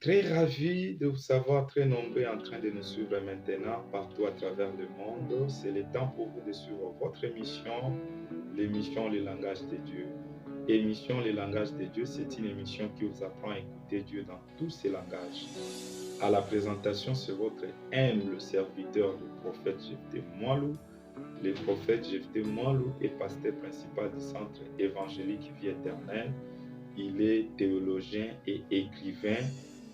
Très ravi de vous savoir très nombreux en train de nous suivre maintenant partout à travers le monde. C'est le temps pour vous de suivre votre émission, l'émission Le langage de Dieu. Émission Le langage de Dieu, c'est une émission qui vous apprend à écouter Dieu dans tous ses langages. À la présentation, c'est votre humble serviteur, le prophète Jephté Moalou. Le prophète Jephté Moalou est pasteur principal du centre évangélique Vie éternelle. Il est théologien et écrivain,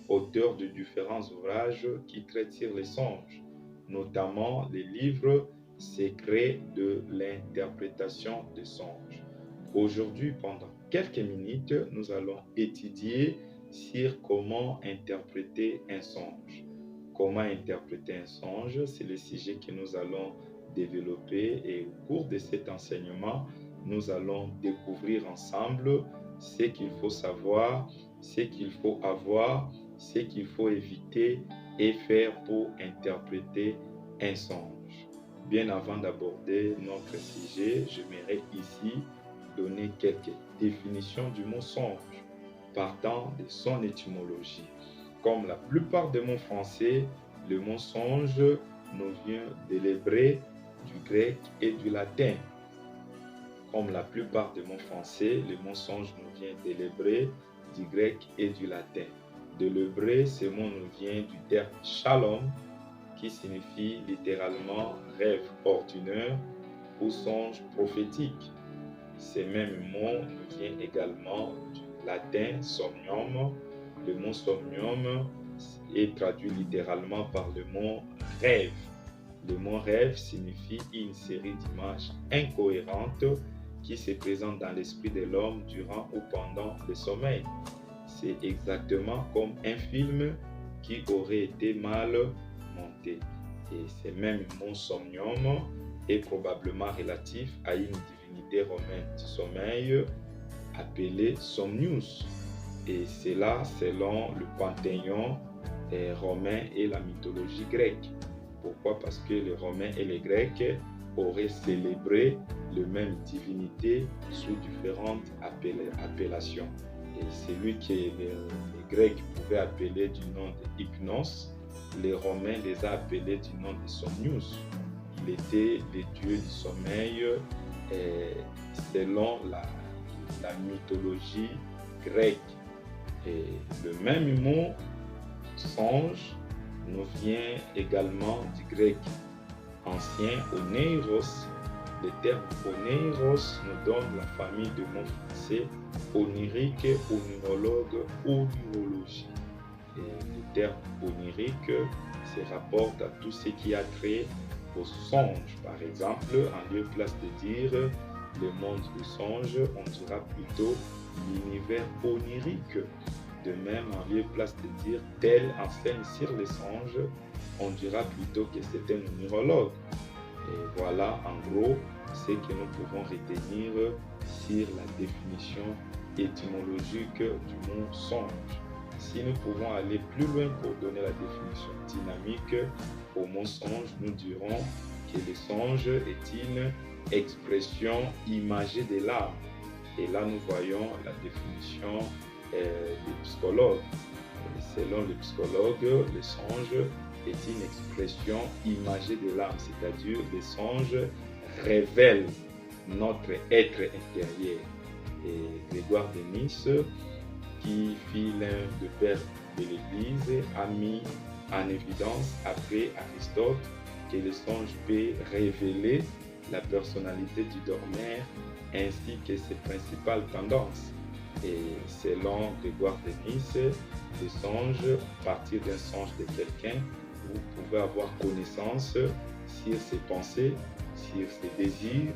auteur de différents ouvrages qui traitent sur les songes, notamment les livres secrets de l'interprétation des songes. Aujourd'hui, pendant quelques minutes, nous allons étudier sur comment interpréter un songe. Comment interpréter un songe, c'est le sujet que nous allons développer et au cours de cet enseignement, nous allons découvrir ensemble ce qu'il faut savoir, ce qu'il faut avoir, ce qu'il faut éviter et faire pour interpréter un songe. Bien avant d'aborder notre sujet, j'aimerais ici donner quelques définitions du mot songe, partant de son étymologie. Comme la plupart des mots français, le mot songe nous vient de l'hébreu, du grec et du latin. Comme la plupart des mots français, le mot songe nous vient de l'hébreu, du grec et du latin. De l'hébreu, ce mot nous vient du terme shalom, qui signifie littéralement rêve ordinaire ou songe prophétique. Ce même mot nous vient également du latin somnium. Le mot somnium est traduit littéralement par le mot rêve. Le mot rêve signifie une série d'images incohérentes qui se présentent dans l'esprit de l'homme durant ou pendant le sommeil. C'est exactement comme un film qui aurait été mal monté. Et ce même mot somnium est probablement relatif à une divinité romaine du sommeil appelée Somnius. Et cela selon le panthéon romain et la mythologie grecque. Pourquoi? Parce que les Romains et les Grecs auraient célébré la même divinité sous différentes appellations. Et celui que les Grecs pouvaient appeler du nom de Hypnos, les Romains les a appelés du nom de Somnius. Il était le dieu du sommeil selon la mythologie grecque. Et le même mot songe nous vient également du grec ancien oneiros. Le terme oneiros nous donne la famille de mots français onirique, onirologue, onirologie. Et le terme onirique se rapporte à tout ce qui a trait aux songes. Par exemple, en lieu place de dire le monde des songes, on dira plutôt l'univers onirique. De même, en lieu place de dire tel enseigne sur les songes, on dira plutôt que c'est un onirologue. Et voilà en gros ce que nous pouvons retenir sur la définition étymologique du mot songe. Si nous pouvons aller plus loin pour donner la définition dynamique au mot songe, nous dirons que le songe est une expression imagée de l'âme. Et là, nous voyons la définition des psychologues. Selon le psychologue, le songe est une expression imagée de l'âme, c'est-à-dire le songe révèle notre être intérieur. Et Grégoire de Nice, qui fut l'un des pères de l'Église, a mis en évidence après Aristote que le songe peut révéler la personnalité du dormeur ainsi que ses principales tendances. Et selon Grégoire de Nice, le songe, à partir d'un songe de quelqu'un, vous pouvez avoir connaissance sur ses pensées, sur ses désirs,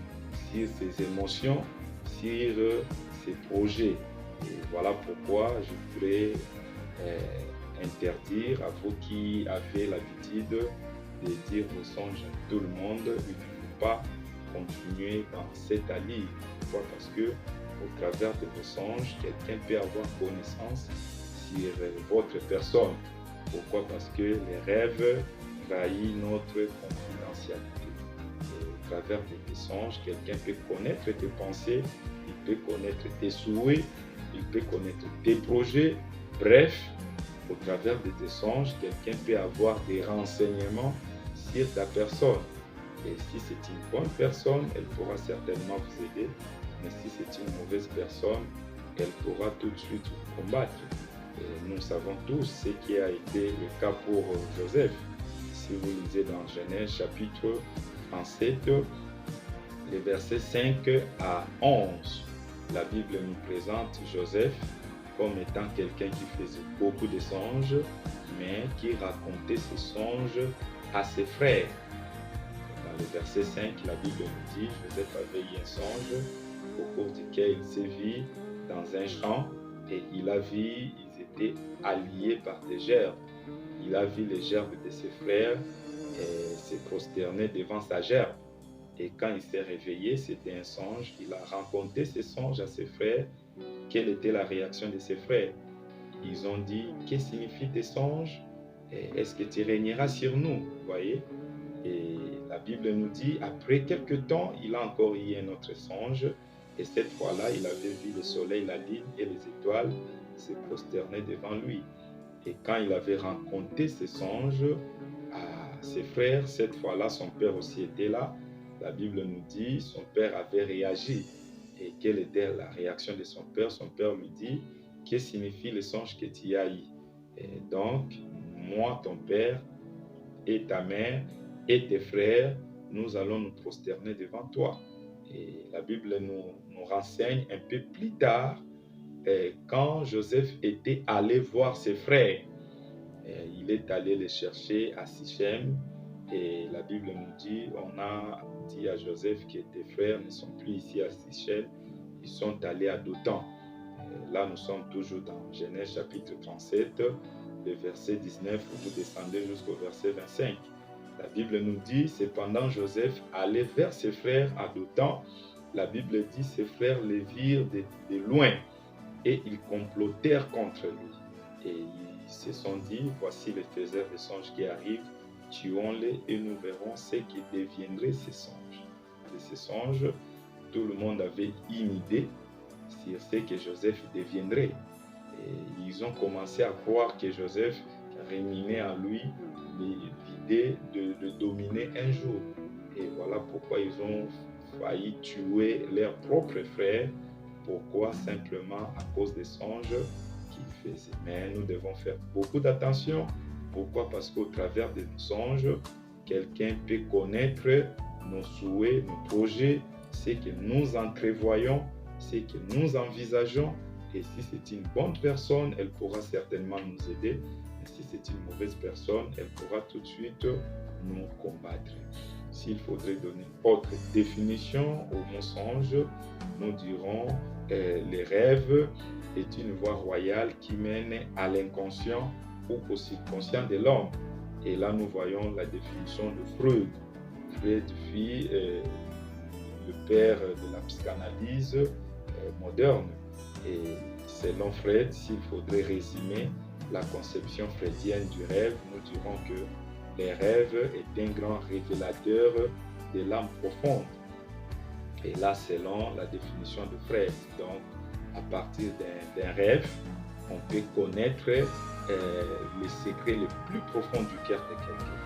sur ses émotions, sur ses projets. Et voilà pourquoi je voudrais interdire à vous qui avez l'habitude de dire vos songes à tout le monde, il ne faut pas continuer dans cette allure. Pourquoi? Parce que au travers de vos songes, quelqu'un peut avoir connaissance sur votre personne. Pourquoi? Parce que les rêves trahissent notre confidentialité. Et au travers de tes songes, quelqu'un peut connaître tes pensées, il peut connaître tes souhaits, il peut connaître tes projets. Bref, au travers de tes songes, quelqu'un peut avoir des renseignements sur ta personne. Et si c'est une bonne personne, elle pourra certainement vous aider. Mais si c'est une mauvaise personne, elle pourra tout de suite vous combattre. Et nous savons tous ce qui a été le cas pour Joseph. Si vous lisez dans Genèse chapitre 37, les versets 5 à 11, la Bible nous présente Joseph comme étant quelqu'un qui faisait beaucoup de songes, mais qui racontait ses songes à ses frères. Dans le verset 5, la Bible nous dit, Joseph avait eu un songe au cours duquel il s'est vu dans un champ et il a vu, ils étaient alliés par des gerbes. Il a vu les gerbes de ses frères et s'est prosterné devant sa gerbe. Et quand il s'est réveillé, c'était un songe. Il a raconté ses songes à ses frères. Quelle était la réaction de ses frères? Ils ont dit, que signifient tes songes? Est-ce que tu régneras sur nous? Vous voyez? Et la Bible nous dit, après quelque temps, il a encore eu un autre songe. Et cette fois-là, il avait vu le soleil, la lune et les étoiles se prosterner devant lui. Et quand il avait raconté ses songes à ses frères, cette fois-là, son père aussi était là. La Bible nous dit, son père avait réagi. Et quelle était la réaction de son père? Son père lui dit, que signifie le songe que tu as eu? Et donc, moi, ton père, et ta mère, et tes frères, nous allons nous prosterner devant toi. Et la Bible nous renseigne un peu plus tard, quand Joseph était allé voir ses frères. Il est allé les chercher à Sichem. Et la Bible nous dit, on a dit à Joseph que tes frères ne sont plus ici à Sichem, ils sont allés à Dothan. Là, nous sommes toujours dans Genèse chapitre 37, le verset 19, vous descendez jusqu'au verset 25. La Bible nous dit, cependant Joseph allait vers ses frères à Dothan. La Bible dit, ses frères les virent de loin et ils complotèrent contre lui. Et ils se sont dit, voici les faiseurs de songes qui arrivent, tuons-les et nous verrons ce qui deviendrait ces songes. De ces songes, tout le monde avait une idée sur ce que Joseph deviendrait. Et ils ont commencé à croire que Joseph réminait en lui l'idée de dominer un jour. Et voilà pourquoi ils ont failli tuer leurs propres frères. Pourquoi? Simplement à cause des songes qu'ils faisaient. Mais nous devons faire beaucoup d'attention. Pourquoi? Parce qu'au travers des songes, quelqu'un peut connaître nos souhaits, nos projets, ce que nous entrevoyons, ce que nous envisageons. Et si c'est une bonne personne, elle pourra certainement nous aider. Et si c'est une mauvaise personne, elle pourra tout de suite nous combattre. S'il faudrait donner autre définition au mot songe, nous dirons les rêves est une voie royale qui mène à l'inconscient ou au subconscient de l'homme. Et là, nous voyons la définition de Freud. Freud fut le père de la psychanalyse moderne. Et selon Freud, s'il faudrait résumer la conception freudienne du rêve, nous dirons que les rêves est un grand révélateur de l'âme profonde. Et là, selon la définition de Freud, donc à partir d'un rêve, on peut connaître les secrets les plus profonds du cœur de quelqu'un.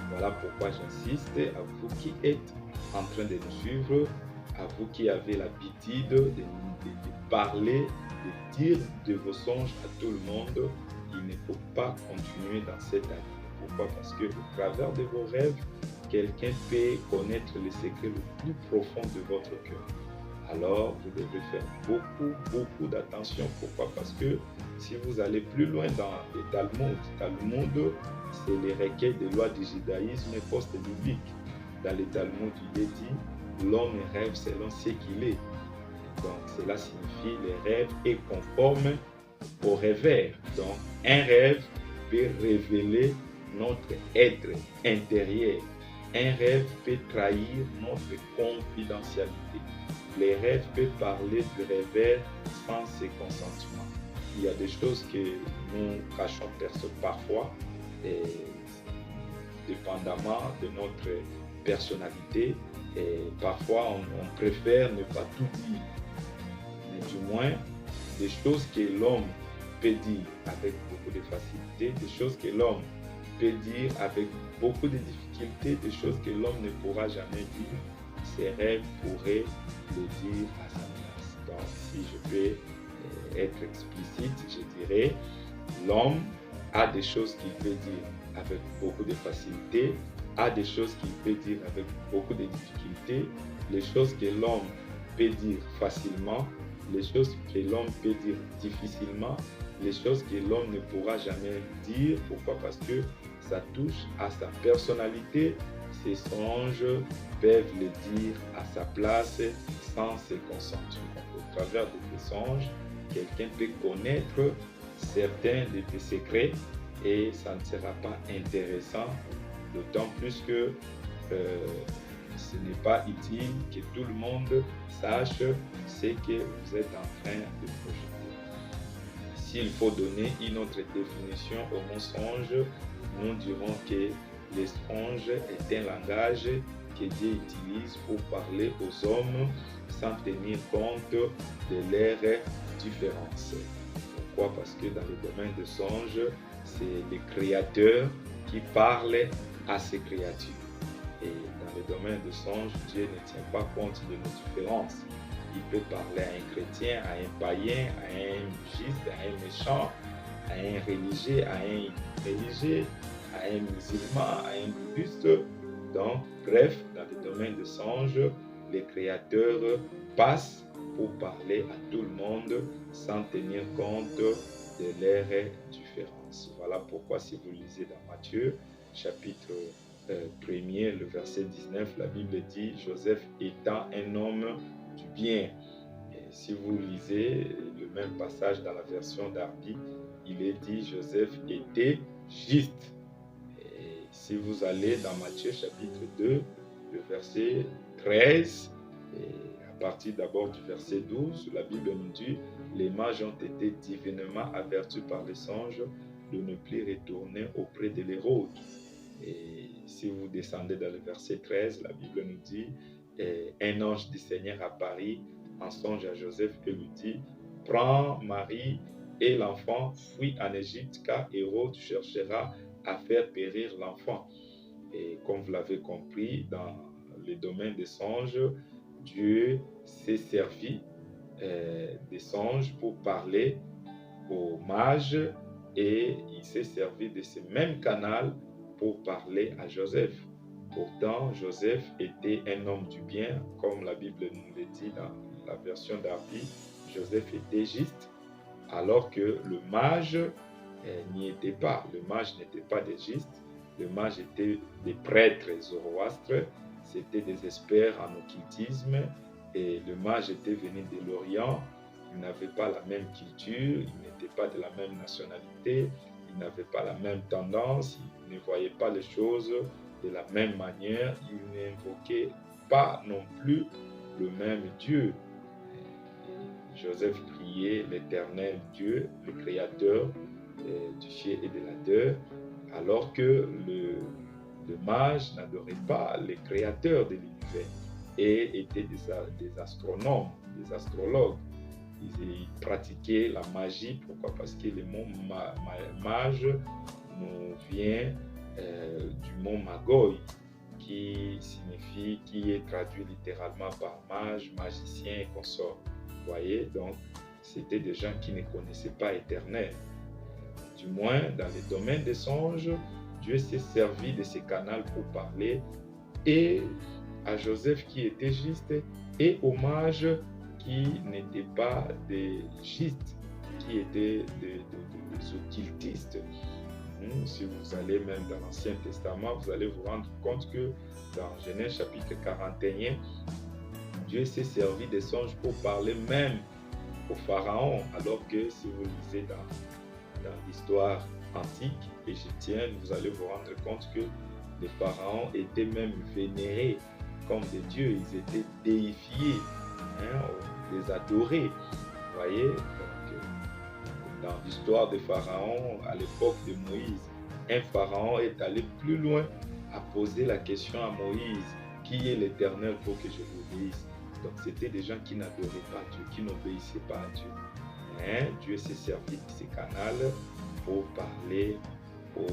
Voilà pourquoi j'insiste à vous qui êtes en train de nous suivre, à vous qui avez l'habitude de parler, de dire de vos songes à tout le monde. Il ne faut pas continuer dans cette année. Pourquoi? Parce que au travers de vos rêves, quelqu'un peut connaître les secrets les plus profonds de votre cœur. Alors, vous devez faire beaucoup d'attention. Pourquoi? Parce que si vous allez plus loin dans le Talmud, c'est les recueils des lois du judaïsme post-biblique. Dans le Talmud, il est dit, l'homme rêve selon ce qu'il est. Donc, cela signifie les rêves est conforme au rêveur. Donc, un rêve peut révéler notre être intérieur. Un rêve peut trahir notre confidentialité. Les rêves peuvent parler du rêveur sans ses consentements. Il y a des choses que nous cachons parfois, et dépendamment de notre personnalité. Et parfois, on préfère ne pas tout dire. Mais du moins, des choses que l'homme peut dire avec beaucoup de facilité, des choses que l'homme peut dire avec beaucoup de difficultés, des choses que l'homme ne pourra jamais dire. Ses rêves pourraient le dire à sa place. Donc, si je peux être explicite, je dirais, l'homme a des choses qu'il peut dire avec beaucoup de facilité, a des choses qu'il peut dire avec beaucoup de difficultés, les choses que l'homme peut dire facilement, les choses que l'homme peut dire difficilement, les choses que l'homme ne pourra jamais dire. Pourquoi? Parce que ça touche à sa personnalité. Ses songes peuvent le dire à sa place sans se concentrer. Au travers de tes songes, quelqu'un peut connaître certains de tes secrets et ça ne sera pas intéressant, d'autant plus que ce n'est pas utile que tout le monde sache ce que vous êtes en train de projeter. S'il faut donner une autre définition au mensonge, nous dirons que le songe est un langage que Dieu utilise pour parler aux hommes sans tenir compte de leurs différences. Pourquoi? Parce que dans le domaine des songes, c'est le Créateur qui parle à ses créatures. Et dans le domaine des songes, Dieu ne tient pas compte de nos différences. Il peut parler à un chrétien, à un païen, à un juste, à un méchant, à un religieux, à un religieux, à un musulman, à un bouddhiste. Donc, bref, dans le domaine des songes, le Créateur passe pour parler à tout le monde sans tenir compte de leurs différences. Voilà pourquoi si vous lisez dans Matthieu, chapitre 1er, le verset 19, la Bible dit « Joseph étant un homme du bien ». Et si vous lisez le même passage dans la version d'Arby, il est dit « Joseph était juste ». Et si vous allez dans Matthieu chapitre 2, le verset 13, et à partir d'abord du verset 12, la Bible nous dit « Les mages ont été divinement avertis par les songes de ne plus retourner auprès de l'Hérode. » Et si vous descendez dans le verset 13, la Bible nous dit « Un ange du Seigneur apparut en songe à Joseph et lui dit « Prends Marie et l'enfant, fuis en Égypte, car Hérode cherchera à faire périr l'enfant. » Et comme vous l'avez compris, dans le domaine des songes, Dieu s'est servi des songes pour parler aux mages et il s'est servi de ce même canal pour parler à Joseph. Pourtant, Joseph était un homme du bien, comme la Bible nous le dit dans la version d'Arby. Joseph était juste, alors que le mage n'y était pas. Le mage n'était pas des justes. Le mage était des prêtres zoroastres. C'était des experts en occultisme. Et le mage était venu de l'Orient. Il n'avait pas la même culture. Il n'était pas de la même nationalité. Il n'avait pas la même tendance. Il ne voyait pas les choses de la même manière. Il n'invoquait pas non plus le même Dieu. Joseph priait l'Éternel Dieu, le Créateur du ciel et de la terre, alors que le mage n'adorait pas le Créateur de l'univers et était des astronomes, des astrologues. Ils pratiquaient la magie. Pourquoi? Parce que le mot mage nous vient du mot magoi, qui signifie, qui est traduit littéralement par mage, magicien et consort. Vous voyez, donc c'était des gens qui ne connaissaient pas l'Éternel. Du moins, dans le domaine des songes, Dieu s'est servi de ce canal pour parler et à Joseph qui était juste et aux mages qui n'étaient pas des justes, qui étaient des occultistes. Si vous allez même dans l'Ancien Testament, vous allez vous rendre compte que dans Genèse chapitre 41, Dieu s'est servi des songes pour parler même au Pharaon, alors que si vous lisez dans l'histoire antique égyptienne, vous allez vous rendre compte que les pharaons étaient même vénérés comme des dieux, ils étaient déifiés, on les adorait. Vous voyez, donc, dans l'histoire des pharaons, à l'époque de Moïse, un pharaon est allé plus loin à poser la question à Moïse, qui est l'Éternel pour que je l'obéisse? Donc c'était des gens qui n'adoraient pas Dieu, qui n'obéissaient pas à Dieu. Mais Dieu s'est servi de ces canaux pour parler au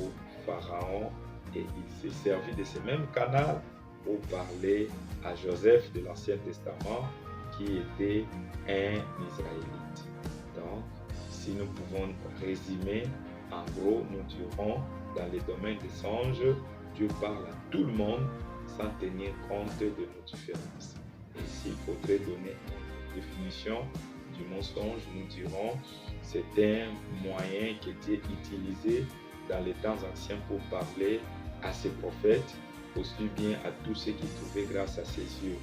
Pharaon et il s'est servi de ces mêmes canaux pour parler à Joseph de l'Ancien Testament qui était un Israélite. Donc, si nous pouvons résumer, en gros, nous dirons dans les domaines des songes, Dieu parle à tout le monde sans tenir compte de nos différences. Et s'il faudrait donner une définition du mensonge, nous dirons c'est un moyen qui était utilisé dans les temps anciens pour parler à ses prophètes, aussi bien à tous ceux qui trouvaient grâce à ses yeux.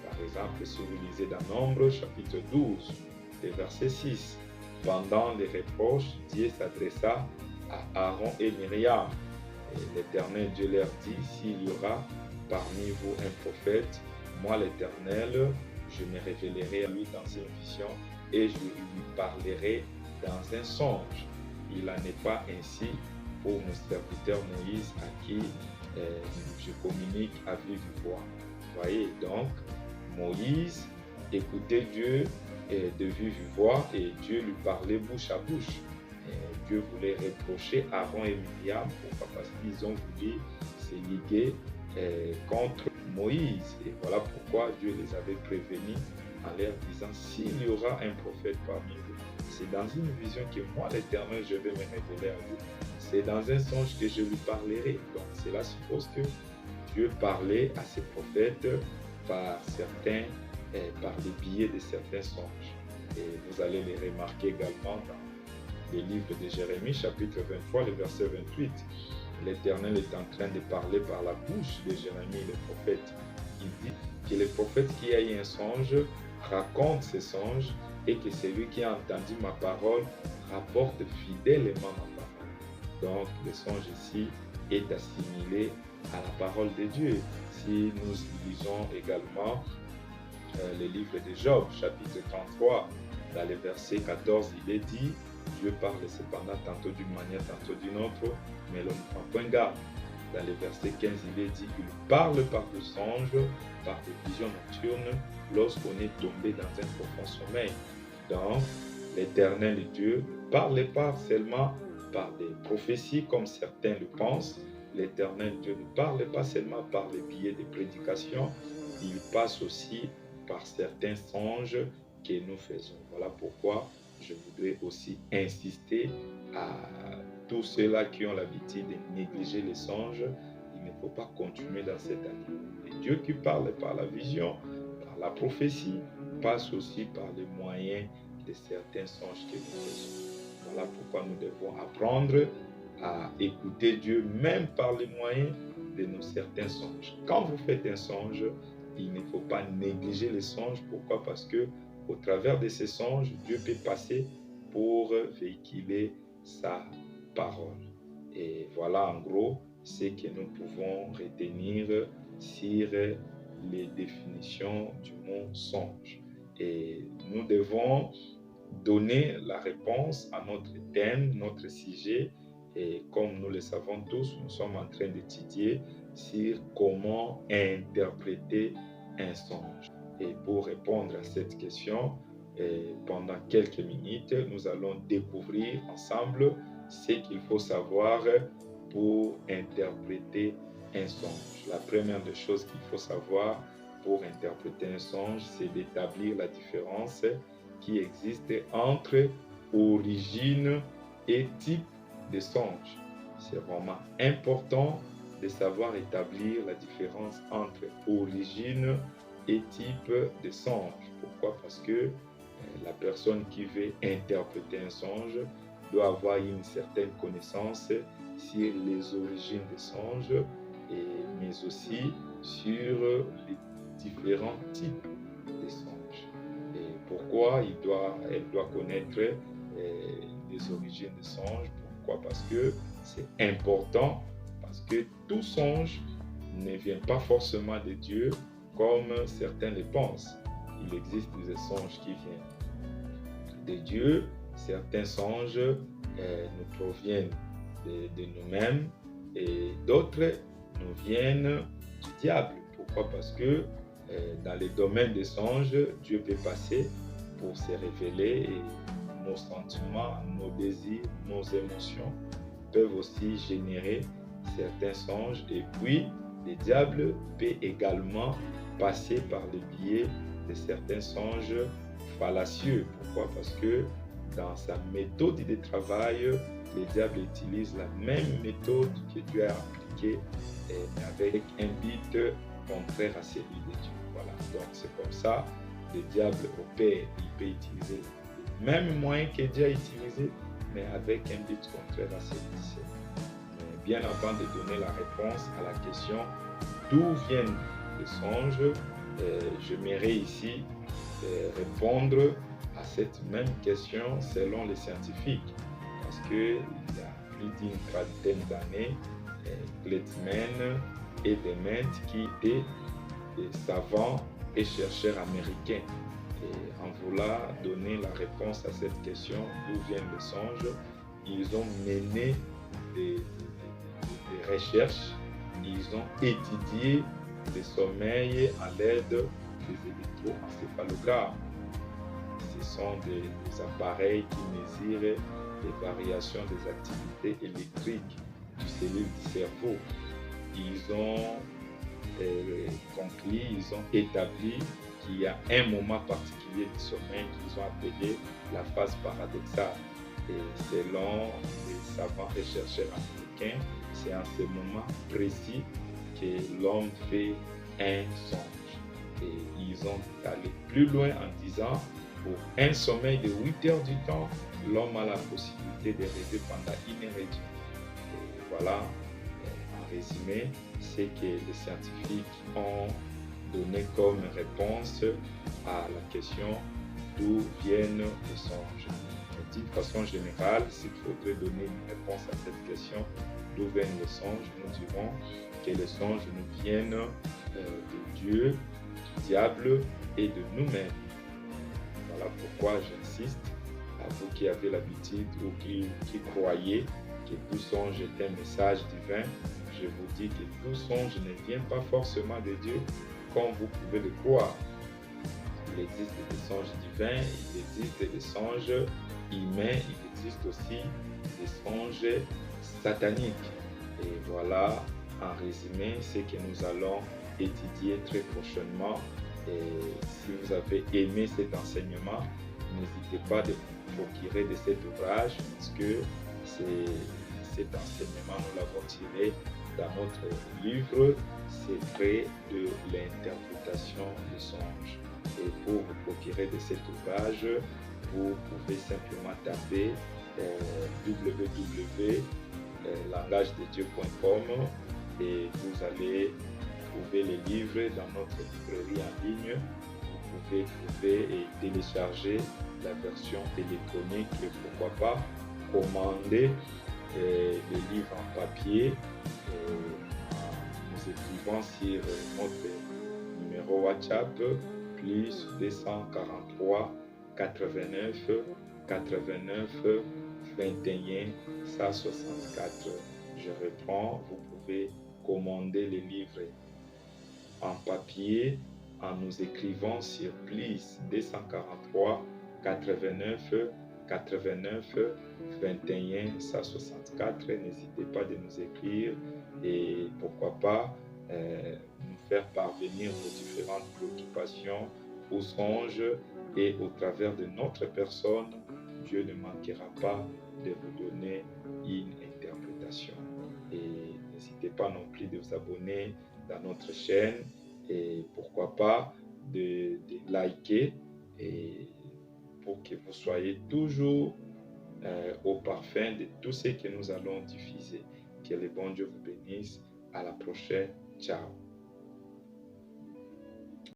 Par exemple, si vous lisez dans Nombre, chapitre 12, le verset 6, pendant les reproches, Dieu s'adressa à Aaron et Myriam. Et l'Éternel Dieu leur dit, s'il y aura parmi vous un prophète, moi l'Éternel, je me révélerai à lui dans une vision et je lui parlerai dans un songe. Il n'en est pas ainsi pour mon serviteur Moïse à qui je communique à vive voix. Vous voyez, donc Moïse écoutait Dieu de vive voix et Dieu lui parlait bouche à bouche. Et Dieu voulait reprocher Aaron et Myriam parce qu'ils ont voulu se liguer contre Moïse. Et voilà pourquoi Dieu les avait prévenus en leur disant, s'il y aura un prophète parmi vous, c'est dans une vision que moi, l'Éternel, je vais me révéler à vous. C'est dans un songe que je lui parlerai. Donc cela suppose que Dieu parlait à ses prophètes par le biais de certains songes. Et vous allez les remarquer également dans le livre de Jérémie, chapitre 23, le verset 28. L'Éternel est en train de parler par la bouche de Jérémie, le prophète. Il dit que le prophète qui a eu un songe raconte ses songes et que celui qui a entendu ma parole rapporte fidèlement ma parole. Donc, le songe ici est assimilé à la parole de Dieu. Si nous lisons également le livre de Job, chapitre 33, dans le verset 14, il est dit, Dieu parle cependant tantôt d'une manière, tantôt d'une autre, mais l'on ne prend point garde. Dans le verset 15, il est dit, il parle par des songes, par des visions nocturnes, lorsqu'on est tombé dans un profond sommeil. Donc, l'Éternel Dieu ne parle pas seulement par des prophéties comme certains le pensent. L'Éternel Dieu ne parle pas seulement par le biais des prédications, il passe aussi par certains songes que nous faisons. Voilà pourquoi je voudrais aussi insister à tous ceux-là qui ont l'habitude de négliger les songes. Il ne faut pas continuer dans cette année. Et Dieu qui parle par la vision, par la prophétie, passe aussi par les moyens de certains songes que nous faisons. Voilà pourquoi nous devons apprendre à écouter Dieu même par les moyens de nos certains songes. Quand vous faites un songe, il ne faut pas négliger les songes. Pourquoi? Parce que au travers de ces songes, Dieu peut passer pour véhiculer sa parole. Et voilà en gros ce que nous pouvons retenir sur les définitions du mot songe. Et nous devons donner la réponse à notre thème, notre sujet. Et comme nous le savons tous, nous sommes en train d'étudier sur comment interpréter un songe. Et pour répondre à cette question, pendant quelques minutes, nous allons découvrir ensemble ce qu'il faut savoir pour interpréter un songe. La première des choses qu'il faut savoir pour interpréter un songe, c'est d'établir la différence qui existe entre origine et type de songe. C'est vraiment important de savoir établir la différence entre origine et type de songe. Pourquoi? Parce que la personne qui veut interpréter un songe doit avoir une certaine connaissance sur les origines des songes, mais aussi sur les différents types de songes. Et pourquoi elle doit connaître les origines des songes? Pourquoi? Parce que c'est important, parce que tout songe ne vient pas forcément de Dieu comme certains le pensent. Il existe des songes qui viennent de Dieu, certains songes nous proviennent de nous-mêmes et d'autres nous viennent du diable. Pourquoi? Parce que dans les domaines des songes, Dieu peut passer pour se révéler et nos sentiments, nos désirs, nos émotions peuvent aussi générer certains songes. Et puis, le diable peut également passer par le biais de certains songes fallacieux. Pourquoi? Parce que dans sa méthode de travail, le diable utilise la même méthode que Dieu a appliquée, mais avec un but contraire à celui de Dieu. Voilà. Donc c'est comme ça, le diable opère. Il peut utiliser le même moyen que Dieu a utilisé, mais avec un but contraire à celui-ci. Mais bien avant de donner la réponse à la question d'où viennent les songes, j'aimerais ici répondre à cette même question selon les scientifiques. Parce qu'il y a plus d'une trentaine d'années, Gleitman et Dement qui étaient des savants et chercheurs américains. Et en voulant donner la réponse à cette question d'où viennent les songes, ils ont mené des recherches, ils ont étudié le sommeil à l'aide des électroencéphalogrammes. Ce sont des appareils qui mesurent les variations des activités électriques du cellules du cerveau. Ils ont conclu, ils ont établi qu'il y a un moment particulier du sommeil qu'ils ont appelé la phase paradoxale. Et selon les savants et chercheurs américains, c'est en ce moment précis que l'homme fait un songe. Et ils ont allé plus loin en disant, pour un sommeil de 8 heures du temps, l'homme a la possibilité de rêver pendant 1 heure et demie. Et voilà, en résumé, c'est que les scientifiques ont donné comme réponse à la question d'où viennent les songes. De façon générale, s'il faudrait donner une réponse à cette question d'où viennent les songes, nous dirons que les songes nous viennent de Dieu, du diable et de nous-mêmes. Voilà pourquoi j'insiste à vous qui avez l'habitude ou qui croyez que tout songe est un message divin. Je vous dis que tout songe ne vient pas forcément de Dieu comme vous pouvez le croire. Il existe des songes divins, il existe des songes humains, il existe aussi des songes sataniques. Et voilà, en résumé, ce que nous allons étudier très prochainement. Et si vous avez aimé cet enseignement, n'hésitez pas à vous procurer de cet ouvrage, parce que cet enseignement, nous l'avons tiré dans notre livre Secret de l'interprétation des songes. Et pour vous procurer de cet ouvrage, vous pouvez simplement taper www.langagededieu.com et vous allez trouver les livres dans notre librairie en ligne. Vous pouvez trouver et télécharger la version électronique et pourquoi pas commander les livres en papier en nous écrivant sur notre numéro WhatsApp plus 243 89 89 21 164. Je reprends, vous pouvez commander les livres en papier en nous écrivant sur plus 243 89 89 21 164. N'hésitez pas de nous écrire et pourquoi pas nous faire parvenir vos différentes préoccupations aux songes et au travers de notre personne, Dieu ne manquera pas de vous donner une interprétation. Et n'hésitez pas non plus de vous abonner dans notre chaîne et pourquoi pas de liker et pour que vous soyez toujours au parfum de tout ce que nous allons diffuser. Que le bon Dieu vous bénisse. À la prochaine. Ciao.